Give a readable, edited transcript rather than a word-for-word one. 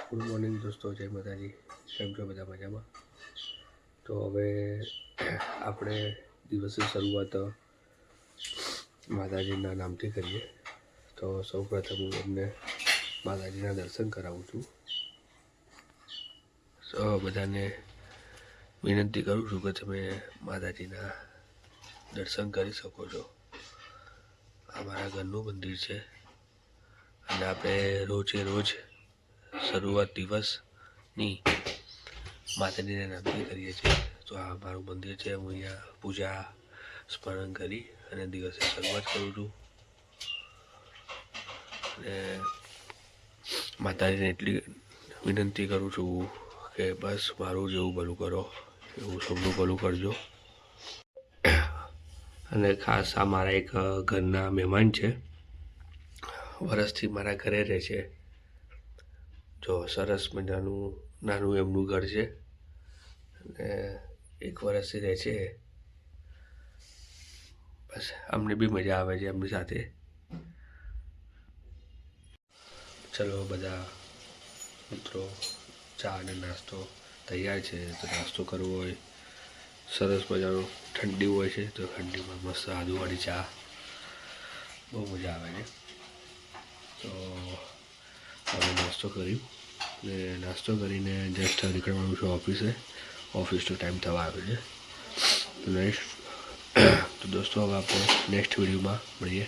Good morning દોસ્તો, જય માતાજી. કેમ છો બધા? મજામાં? તો હવે આપણે દિવસની શરૂઆત માતાજીના નામથી કરીએ. તો સૌપ્રથમ હું તમને માતાજીના દર્શન કરાવું છું. બધાને વિનંતી કરું છું કે તમે માતાજીના દર્શન કરી શકો છો. આ મારા ઘરનું મંદિર છે અને આપણે રોજે રોજ શરૂઆત દિવસની માતાજીના નામથી કરીએ છીએ. તો આ મારું મંદિર છે. હું અહીંયા પૂજા સ્મરણ કરી અને દિવસે શરૂઆત કરું છું. અને માતાજીને એટલી વિનંતી કરું છું કે બસ મારું જેવું ભલું કરો એવું સૌનું ભલું કરજો. અને ખાસ આ મારા એક ઘરના મહેમાન છે, વરસથી મારા ઘરે રહે છે. જો સરસ મજાનું નાનું એમનું ઘર છે અને 1 વર્ષથી રહે છે. બસ અમને બી મજા આવે છે એમની સાથે. ચલો બધા મિત્રો, ચા અને નાસ્તો તૈયાર છે. તો નાસ્તો કરવો હોય, સરસ મજાનો ઠંડી હોય છે તો ઠંડીમાં મસ્ત આદુવાળી ચા બહુ મજા આવે છે. તો હવે નાસ્તો કર્યું ને નાસ્તો કરીને જસ્ટ નીકળવાનું છું ઓફિસે. ઓફિસનો ટાઈમ થવા આવ્યો છે. તો દોસ્તો હવે આપણે નેક્સ્ટ વિડીયોમાં મળીએ.